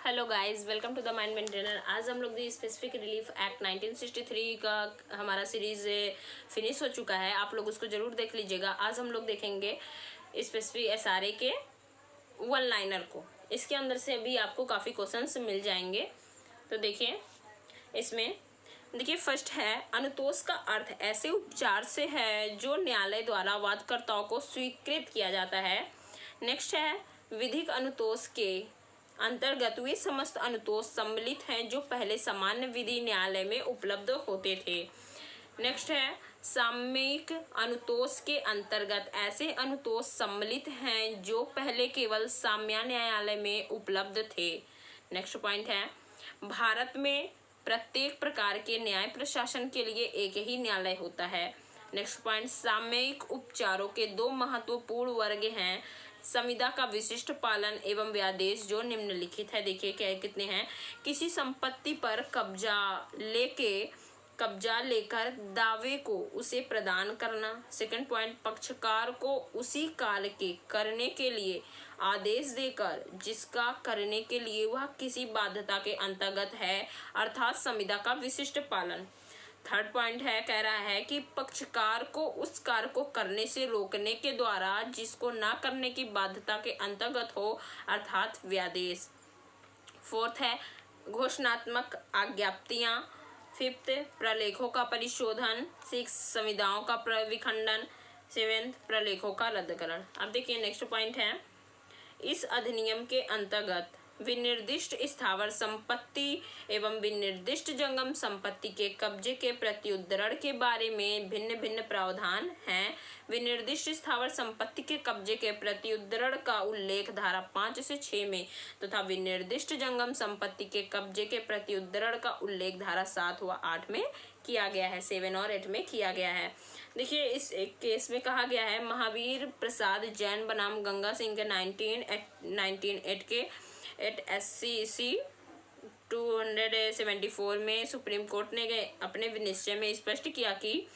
Hello guys, welcome to the mind maintainer. आज हम लोग दी स्पेसिफिक रिलीफ एक्ट 1963 का हमारा सीरीज फिनिश हो चुका है। आप लोग उसको जरूर देख लीजिएगा। आज हम लोग देखेंगे स्पेसिफिक एसआरए के वन लाइनर को। इसके अंदर से अभी आपको काफ़ी क्वेश्चंस मिल जाएंगे। तो देखिए, इसमें देखिए फर्स्ट है, अनुतोष का अर्थ ऐसे उपचार से है जो न्यायालय द्वारा वादकर्ताओं को स्वीकृत किया जाता है। नेक्स्ट है, विधिक अनुतोष के अंतर्गत वे समस्त अनुतोष सम्मिलित हैं जो पहले सामान्य विधि न्यायालय में उपलब्ध होते थे। नेक्स्ट है, सामयिक अनुतोष के अंतर्गत ऐसे अनुतोष सम्मिलित हैं जो पहले केवल सामान्य न्यायालय में उपलब्ध थे। नेक्स्ट पॉइंट है, भारत में प्रत्येक प्रकार के न्याय प्रशासन के लिए एक ही न्यायालय होता है। नेक्स्ट पॉइंट, सामयिक उपचारों के दो महत्वपूर्ण वर्ग हैं, संविदा का विशिष्ट पालन एवं व्यादेश जो निम्नलिखित है। देखिए क्या कितने हैं, किसी संपत्ति पर कब्जा लेकर दावे को उसे प्रदान करना। सेकंड पॉइंट, पक्षकार को उसी काल के करने के लिए आदेश देकर जिसका करने के लिए वह किसी बाध्यता के अंतर्गत है, अर्थात संविदा का विशिष्ट पालन। थर्ड पॉइंट है, कह रहा है कि पक्षकार को उस कार्य को करने से रोकने के द्वारा जिसको ना करने की बाध्यता के अंतर्गत हो, अर्थात व्यादेश। फोर्थ है, घोषणात्मक आज्ञप्तियां। फिफ्थ, प्रलेखों का परिशोधन। सिक्स, संविदाओं का विखंडन। सेवेंथ, प्रलेखों का रद्दकरण। अब देखिए नेक्स्ट पॉइंट है, इस अधिनियम के अंतर्गत विनिर्दिष्ट स्थावर संपत्ति एवं विनिर्दिष्ट जंगम संपत्ति के कब्जे के प्रत्युद्धरण के बारे में भिन्न भिन्न प्रावधान हैं। विनिर्दिष्ट स्थावर संपत्ति के कब्जे के प्रत्युद्धरण का उल्लेख धारा 5 से 6 में तथा विनिर्दिष्ट जंगम संपत्ति के कब्जे के प्रत्युद्धरण का उल्लेख धारा 7 व 8 में किया गया है। 7 और 8 में किया गया है। देखिए इस एक केस में कहा गया है, महावीर प्रसाद जैन बनाम गंगा सिंह के 1908 के SCC 274 में सुप्रीम कोर्ट ने अपने विनिश्चय में स्पष्ट किया कि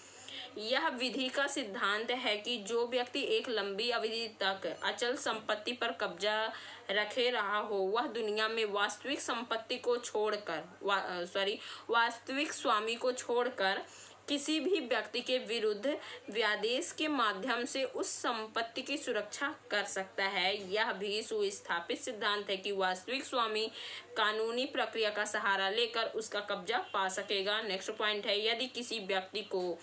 यह विधि का सिद्धांत है कि जो व्यक्ति एक लंबी अवधि तक अचल संपत्ति पर कब्जा रखे रहा हो, वह दुनिया में वास्तविक संपत्ति को छोड़कर वास्तविक स्वामी को छोड़कर किसी भी व्यक्ति के विरुद्ध व्यादेश के माध्यम से उस संपत्ति की सुरक्षा कर सकता है। यह भी सुस्थापित सिद्धांत है कि वास्तविक स्वामी कानूनी प्रक्रिया का सहारा लेकर उसका कब्जा पा सकेगा। नेक्स्ट पॉइंट है, यदि किसी व्यक्ति को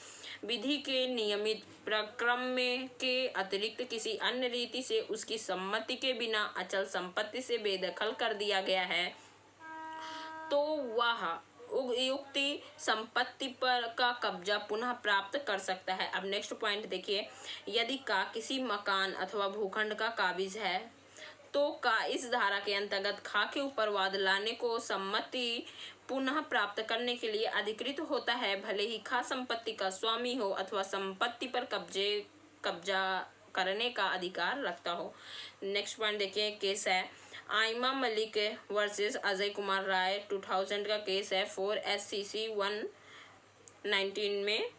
विधि के नियमित प्रक्रम में के अतिरिक्त किसी अन्य रीति से उसकी सम्मति के बिना अचल संपत्ति से बेदखल कर दिया गया है, तो वह उक्त संपत्ति पर का कब्जा पुनः प्राप्त कर सकता है। अब नेक्स्ट पॉइंट देखिए, यदि का किसी मकान अथवा भूखंड का काबिज है तो का इस धारा के अंतर्गत खा के ऊपर वाद लाने को सम्मति पुनः प्राप्त करने के लिए अधिकृत होता है, भले ही खा संपत्ति का स्वामी हो अथवा संपत्ति पर कब्जा करने का अधिकार रखता हो। नेक्स्ट पॉइंट देखिए, केस है आइमा मलिक वर्सेस अजय कुमार राय 2000 का केस है। 4 SCC 119 में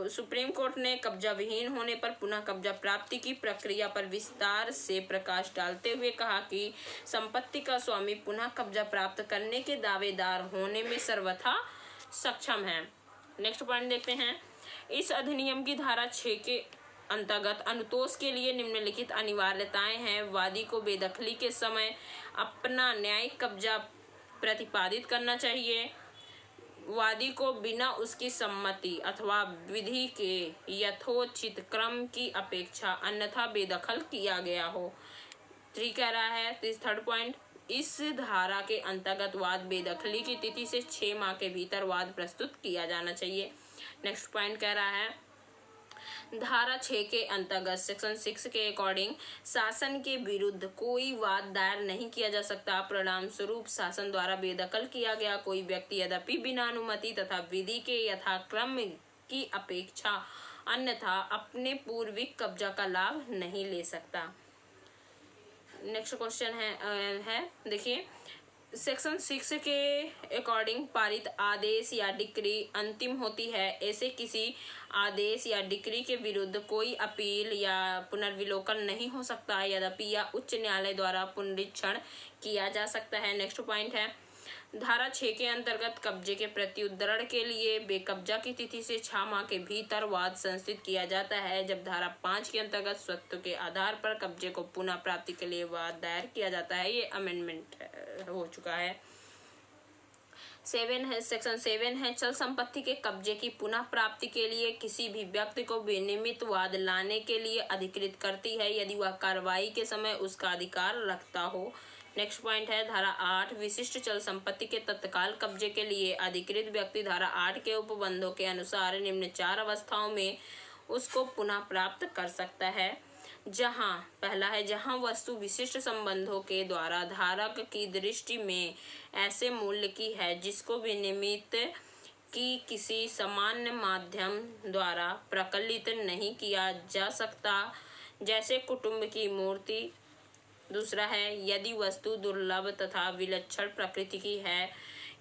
सुप्रीम कोर्ट ने कब्जा विहीन होने पर पुनः कब्जा प्राप्ति की प्रक्रिया पर विस्तार से प्रकाश डालते हुए कहा कि संपत्ति का स्वामी पुनः कब्जा प्राप्त करने के दावेदार होने में सर्वथा सक्षम है। नेक्स्ट पॉइंट देखते हैं, इस अधिनियम की धारा 6 के अंतर्गत अनुतोष के लिए निम्नलिखित अनिवार्यताएं हैं। वादी को बेदखली के समय अपना न्यायिक कब्जा प्रतिपादित करना चाहिए। वादी को बिना उसकी सम्मति अथवा विधि के यथोचित क्रम की अपेक्षा अन्यथा बेदखल किया गया हो। 3 कह रहा है, थर्ड पॉइंट, इस धारा के अंतर्गत वाद बेदखली की तिथि से 6 माह के भीतर वाद प्रस्तुत किया जाना चाहिए। नेक्स्ट पॉइंट कह रहा है, धारा 6 के अंतर्गत सेक्शन 6 के अकॉर्डिंग शासन के विरुद्ध कोई वाद दायर नहीं किया जा सकता। परिणाम स्वरूप शासन द्वारा बेदखल किया गया कोई व्यक्ति यद्यपि बिना अनुमति तथा विधि के यथाक्रम की अपेक्षा अन्यथा अपने पूर्विक कब्जा का लाभ नहीं ले सकता। नेक्स्ट क्वेश्चन है देखिए, सेक्शन 6 के अकॉर्डिंग पारित आदेश या डिक्री अंतिम होती है। ऐसे किसी आदेश या डिक्री के विरुद्ध कोई अपील या पुनर्विलोकन नहीं हो सकता, यद्यपि यह उच्च न्यायालय द्वारा पुनरीक्षण किया जा सकता है। नेक्स्ट पॉइंट है धारा 6 के अंतर्गत कब्जे के प्रत्युत्तरण के लिए बेकब्जा की तिथि से 6 माह के भीतर वाद संस्थित किया जाता है। जब धारा 5 के अंतर्गत स्वत्व के आधार पर कब्जे को पुनः प्राप्ति के लिए वाद दायर किया जाता है। ये अमेंडमेंट हो चुका है। सेक्शन 7 है चल संपत्ति के कब्जे की पुनः प्राप्ति के लिए किसी भी व्यक्ति को विनियमित वाद लाने के लिए अधिकृत करती है, यदि वह कार्रवाई के समय उसका अधिकार रखता हो। नेक्स्ट पॉइंट है धारा 8 विशिष्ट चल संपत्ति के तत्काल कब्जे के लिए अधिकृत व्यक्ति धारा 8 के उपबंधों के अनुसार निम्न 4 अवस्थाओं में उसको पुनः प्राप्त कर सकता है। जहां पहला है जहां वस्तु विशिष्ट संबंधों के द्वारा धारक की दृष्टि में ऐसे मूल्य की है जिसको विनियमित की किसी सामान्य माध्यम द्वारा प्रकलित नहीं किया जा सकता, जैसे कुटुंब की मूर्ति। दूसरा है यदि वस्तु दुर्लभ तथा विलक्षण प्रकृति की है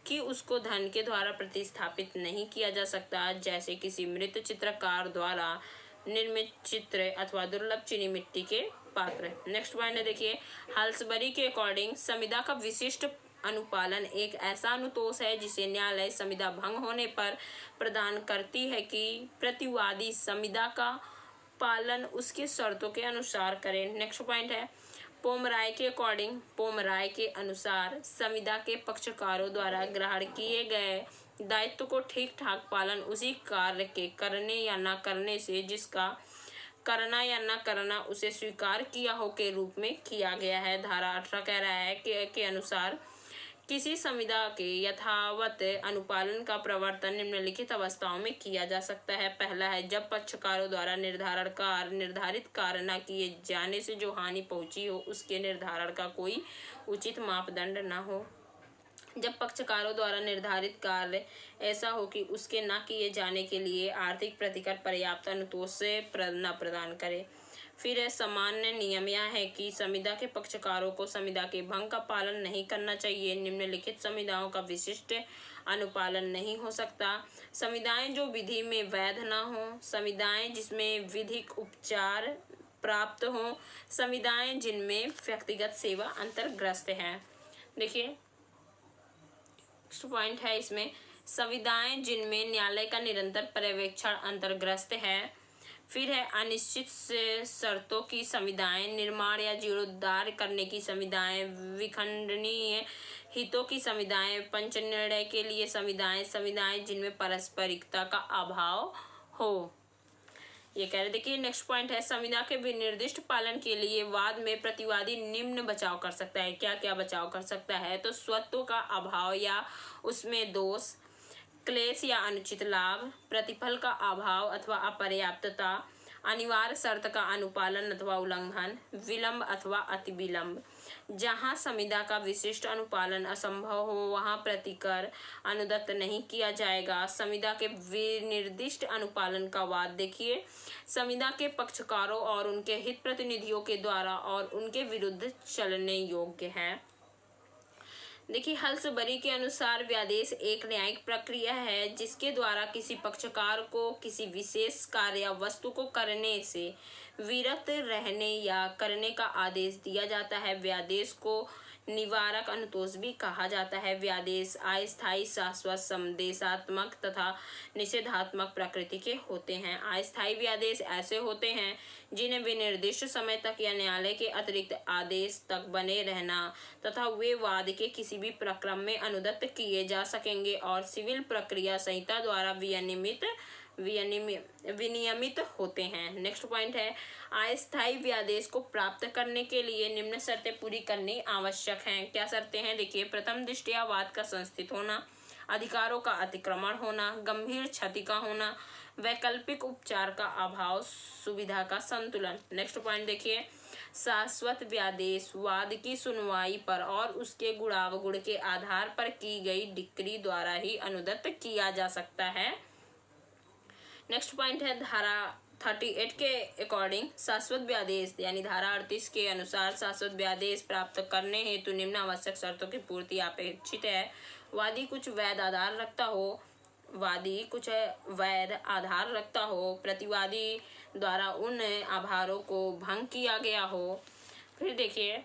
कि उसको धन के द्वारा प्रतिस्थापित नहीं किया जा सकता, जैसे किसी मृत चित्रकार द्वारा निर्मित चित्र अथवा दुर्लभ चीनी मिट्टी के पात्र। नेक्स्ट पॉइंट है देखिए हल्सबरी के अकॉर्डिंग संविदा का विशिष्ट अनुपालन एक ऐसा अनुतोष है जिसे न्यायालय संविदा भंग होने पर प्रदान करती है कि प्रतिवादी संविदा का पालन उसके शर्तों के अनुसार करे। नेक्स्ट पॉइंट है पोमराय के अकॉर्डिंग पोमराय के अनुसार संविदा के पक्षकारों द्वारा ग्रहण किए गए दायित्व को ठीक ठाक पालन उसी कार्य के करने या न करने से जिसका करना या न करना उसे स्वीकार किया हो के रूप में किया गया है। धारा 18 कह रहा है के अनुसार किसी संविदा के यथावत अनुपालन का प्रवर्तन निम्नलिखित अवस्थाओं में किया जा सकता है। पहला है जब पक्षकारों द्वारा निर्धारित कार्य न किए जाने से जो हानि पहुंची हो उसके निर्धारण का कोई उचित मापदंड न हो। जब पक्षकारों द्वारा निर्धारित कार्य ऐसा हो कि उसके न किए जाने के लिए आर्थिक प्रतिकर पर्याप्त अनुतोष से न प्रदान करे। फिर सामान्य नियम यह है कि संविदा के पक्षकारों को संविदा के भंग का पालन नहीं करना चाहिए। निम्नलिखित संविदाओं का विशिष्ट अनुपालन नहीं हो सकता। संविदाएं जो विधि में वैध न हो, संविदाएं जिसमें विधिक उपचार प्राप्त हो, संविदाएं जिनमें व्यक्तिगत सेवा अंतर्ग्रस्त है। देखिए नेक्स्ट पॉइंट है इसमें संविदाएं जिनमें न्यायालय का निरंतर पर्यवेक्षण अंतर्ग्रस्त है। फिर है अनिश्चित शर्तों की संविदाएं, निर्माण या जीर्णोद्धार करने की संविदाएं, विखंडनीय हितों की संविदाएं, पंच निर्णय के लिए संविदाएं, संविदाएं जिनमें पारस्परिकता का अभाव हो। ये कह रहे देखिए नेक्स्ट पॉइंट है संविदा के विनिर्दिष्ट पालन के लिए वाद में प्रतिवादी निम्न बचाव कर सकता है। क्या क्या बचाव कर सकता है? तो स्वत्व का अभाव या उसमें दोष, क्लेश या अनुचित लाभ, प्रतिफल का अभाव अथवा अपर्याप्तता, अनिवार्य शर्त का अनुपालन अथवा उल्लंघन, विलंब अथवा अति विलंब। जहां संविदा का विशिष्ट अनुपालन असंभव हो वहां प्रतिकर अनुदत्त नहीं किया जाएगा। संविदा के विनिर्दिष्ट अनुपालन का वाद देखिए संविदा के पक्षकारों और उनके हित प्रतिनिधियों के द्वारा और उनके विरुद्ध चलने योग्य है। देखिए हल्सबरी के अनुसार व्यादेश एक न्यायिक प्रक्रिया है जिसके द्वारा किसी पक्षकार को किसी विशेष कार्य या वस्तु को करने से विरत रहने या करने का आदेश दिया जाता है। व्यादेश को निवारक अनुतोष भी कहा जाता है। व्यादेश अस्थायी, शाश्वत, संदेशात्मक तथा निषेधात्मक प्रकृति के होते हैं। अस्थायी व्यादेश ऐसे होते हैं जिन्हें विनिर्दिष्ट समय तक या न्यायालय के अतिरिक्त आदेश तक बने रहना तथा वे वाद के किसी भी प्रक्रम में अनुदत्त किए जा सकेंगे और सिविल प्रक्रिया संहिता द्वारा विनियमित होते हैं। नेक्स्ट पॉइंट है अस्थायी व्यादेश को प्राप्त करने के लिए निम्न शर्तें पूरी करनी आवश्यक हैं। क्या शर्तें हैं? देखिए प्रथम दृष्टया वाद का संस्थित होना, अधिकारों का अतिक्रमण होना, गंभीर क्षति का होना, वैकल्पिक उपचार का अभाव, सुविधा का संतुलन। नेक्स्ट पॉइंट देखिए शाश्वत व्यादेश वाद की सुनवाई पर और उसके गुणावगुण के आधार पर की गई डिक्री द्वारा ही अनुदत्त किया जा सकता है। नेक्स्ट पॉइंट है धारा 38 के अकॉर्डिंग शाश्वत व्यादेश यानी धारा 38 के अनुसार शाश्वत व्यादेश प्राप्त करने हेतु निम्न आवश्यक शर्तों की पूर्ति अपेक्षित है। वादी कुछ वैध आधार रखता हो, प्रतिवादी द्वारा उन आधारों को भंग किया गया हो। फिर देखिए,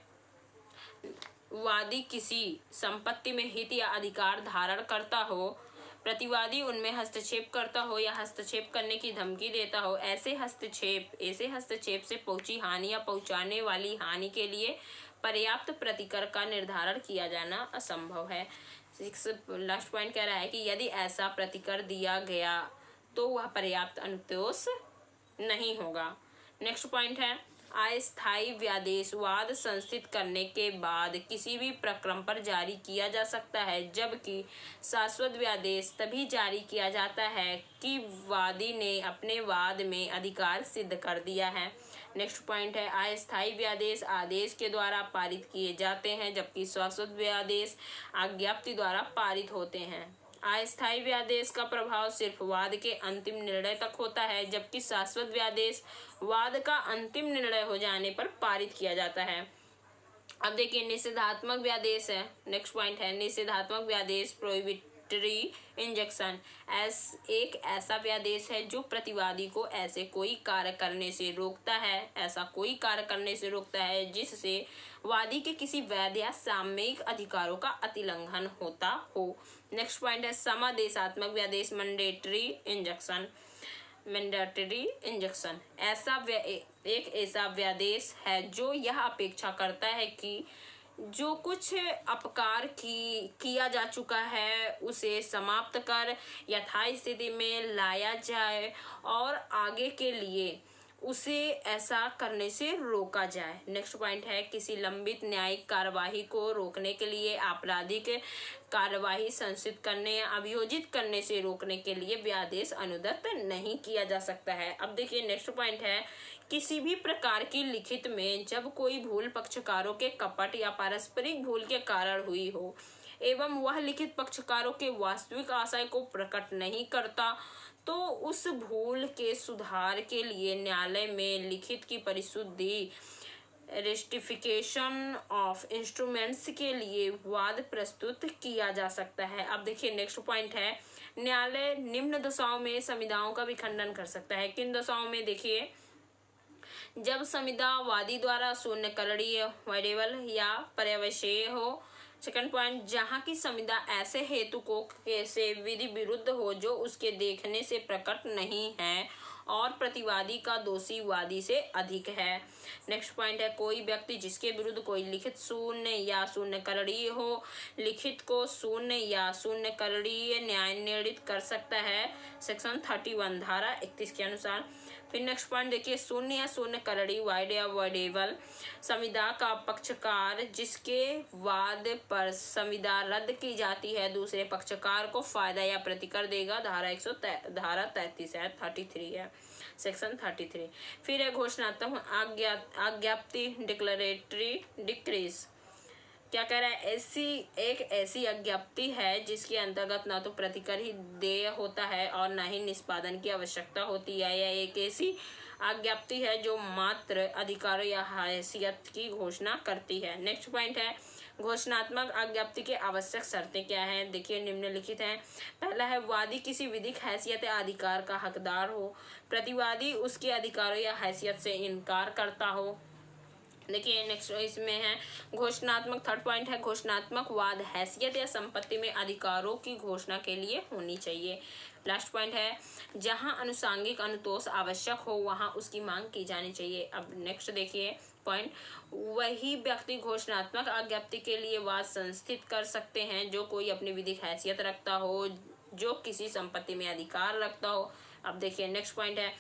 वादी किसी संपत्ति में हित या अधिकार धारण करता हो, प्रतिवादी उनमें हस्तक्षेप करता हो या हस्तक्षेप करने की धमकी देता हो। ऐसे हस्तक्षेप से पहुंची हानि या पहुंचाने वाली हानि के लिए पर्याप्त प्रतिकर का निर्धारण किया जाना असंभव है। लास्ट पॉइंट कह रहा है कि यदि ऐसा प्रतिकर दिया गया तो वह पर्याप्त अनुतोष नहीं होगा। नेक्स्ट पॉइंट है, अस्थायी व्यादेश वाद संस्थित करने के बाद किसी भी प्रक्रम पर जारी किया जा सकता है, जबकि शाश्वत व्यादेश तभी जारी किया जाता है कि वादी ने अपने वाद में अधिकार सिद्ध कर दिया है। नेक्स्ट पॉइंट है, अस्थायी व्यादेश आदेश के द्वारा पारित किए जाते हैं, जबकि शाश्वत व्यादेश आज्ञप्ति द्वारा पारित होते हैं। अस्थायी व्यादेश का प्रभाव सिर्फ वाद के अंतिम निर्णय तक होता है, जबकि शाश्वत व्यादेश वाद का अंतिम निर्णय हो जाने पर पारित किया जाता है। अब देखिए, निषेधात्मक व्यादेश है। नेक्स्ट पॉइंट है, निषेधात्मक व्यादेश प्रोहिबिटरी इंजंक्शन एक ऐसा व्यादेश है जो प्रतिवादी को ऐसा कोई कार्य करने से रोकता है जिससे वादी के किसी वैध या सामयिक अधिकारों का अतिलंघन होता हो। नेक्स्ट पॉइंट है, समादेशात्मक व्यादेश मैंडेटरी इंजंक्शन एक ऐसा व्यादेश है जो यह अपेक्षा करता है कि जो कुछ अपकार किया जा चुका है उसे समाप्त कर यथास्थिति में लाया जाए और आगे के लिए उसे ऐसा करने से रोका जाए। नेक्स्ट पॉइंट है, किसी लंबित न्यायिक कार्यवाही को रोकने के लिए आपराधिक कार्यवाही संस्थित करने या अभियोजित करने से रोकने के लिए व्यादेश अनुदत्त नहीं किया जा सकता है। अब देखिए, नेक्स्ट पॉइंट है, किसी भी प्रकार की लिखित में जब कोई भूल पक्षकारों के कपट या पारस्परिक भूल के कारण हुई हो एवं वह लिखित पक्षकारों के वास्तविक आशय को प्रकट नहीं करता, तो उस भूल के सुधार के लिए न्यायालय में लिखित की परिशुद्धि रेस्टिफिकेशन ऑफ इंस्ट्रूमेंट्स के लिए वाद प्रस्तुत किया जा सकता है। अब देखिए, नेक्स्ट पॉइंट है, न्यायालय निम्न दशाओं में संविदाओं का भी खंडन कर सकता है। किन दशाओं में? देखिए, जब संविदा वादी द्वारा शून्यकरणीय वेरिएबल या पर्यवसाय हो। सेकंड पॉइंट, जहाँ की संविदा ऐसे हेतु को से विधि विरुद्ध हो जो उसके देखने से प्रकट नहीं है और प्रतिवादी का दोषी वादी से अधिक है। नेक्स्ट पॉइंट है, कोई व्यक्ति जिसके विरुद्ध कोई लिखित शून्य या शून्यकरणीय हो, लिखित को शून्य या शून्यकरणीय न्याय निर्णित कर सकता है, सेक्शन 31 धारा 31 के अनुसार। फिर नेक्स्ट पॉइंट देखिए, शून्य या शून्यकरणीय वाइड या वाइडेबल संविदा का पक्षकार जिसके वाद पर संविदा रद्द की जाती है दूसरे पक्षकार को फायदा या प्रतिकर देगा, धारा 33 है, 33 है, सेक्शन 33। फिर है घोषणात्मक आज्ञप्ति डिक्लेरेटरी डिक्रीज। क्या कह रहा है? ऐसी आज्ञप्ति है जिसके अंतर्गत न तो प्रतिकर ही देय होता है और न ही निष्पादन की आवश्यकता होती है। यह एक ऐसी आज्ञप्ति है जो मात्र अधिकारों या हैसियत की घोषणा करती है। नेक्स्ट पॉइंट है, घोषणात्मक आज्ञप्ति के आवश्यक शर्तें क्या हैं? देखिए, निम्नलिखित हैं। पहला है, वादी किसी विधिक हैसियत या अधिकार का हकदार हो, प्रतिवादी उसके अधिकारों या हैसियत से इनकार करता हो। देखिए, नेक्स्ट इसमें है घोषणात्मक, थर्ड पॉइंट है, घोषणात्मक वाद हैसियत या संपत्ति में अधिकारों की घोषणा के लिए होनी चाहिए। लास्ट पॉइंट है, जहां अनुसांगिक अनुतोष आवश्यक हो वहां उसकी मांग की जानी चाहिए। अब नेक्स्ट देखिए पॉइंट, वही व्यक्ति घोषणात्मक आज्ञप्ति के लिए वाद संस्थित कर सकते हैं जो कोई अपनी विधिक हैसियत रखता हो, जो किसी संपत्ति में अधिकार रखता हो। अब देखिए, नेक्स्ट पॉइंट है,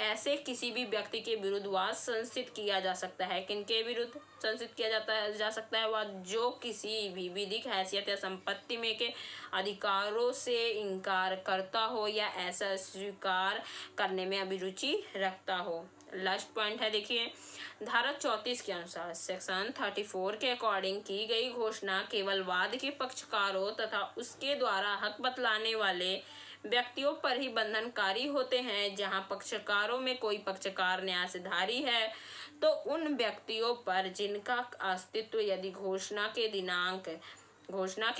ऐसे किसी भी व्यक्ति के विरुद्ध वाद संस्थित किया जा सकता है। किनके विरुद्ध संस्थित किया जा सकता है वाद? जो किसी भी विधिक हैसियत या संपत्ति में के अधिकारों से इनकार करता हो या ऐसा स्वीकार करने में अभिरुचि रखता हो। लास्ट पॉइंट है, देखिए, धारा 34 के अनुसार सेक्शन 34 के अकॉर्डिंग की गई घोषणा केवल वाद के पक्षकारों तथा उसके द्वारा हक बतलाने वाले व्यक्तियों पर ही बंधनकारी होते हैं। जहां पक्षकारों में कोई पक्षकार न्यासधारी है तो उन व्यक्तियों पर जिनका अस्तित्व यदि घोषणा के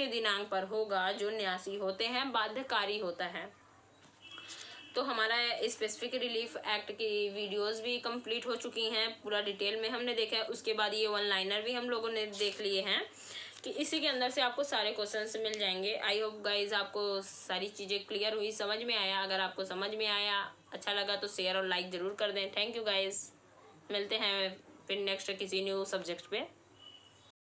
दिनांक पर होगा जो न्यासी होते हैं बाध्यकारी होता है। तो हमारा स्पेसिफिक रिलीफ एक्ट की वीडियोस भी कंप्लीट हो चुकी हैं, पूरा डिटेल में हमने देखा है। उसके बाद ये वन लाइनर भी हम लोगों ने देख लिए हैं कि इसी के अंदर से आपको सारे क्वेश्चंस मिल जाएंगे। आई होप गाइज आपको सारी चीज़ें क्लियर हुई, समझ में आया। अगर आपको समझ में आया, अच्छा लगा तो शेयर और लाइक ज़रूर कर दें। थैंक यू गाइज, मिलते हैं फिर नेक्स्ट किसी न्यू सब्जेक्ट पे।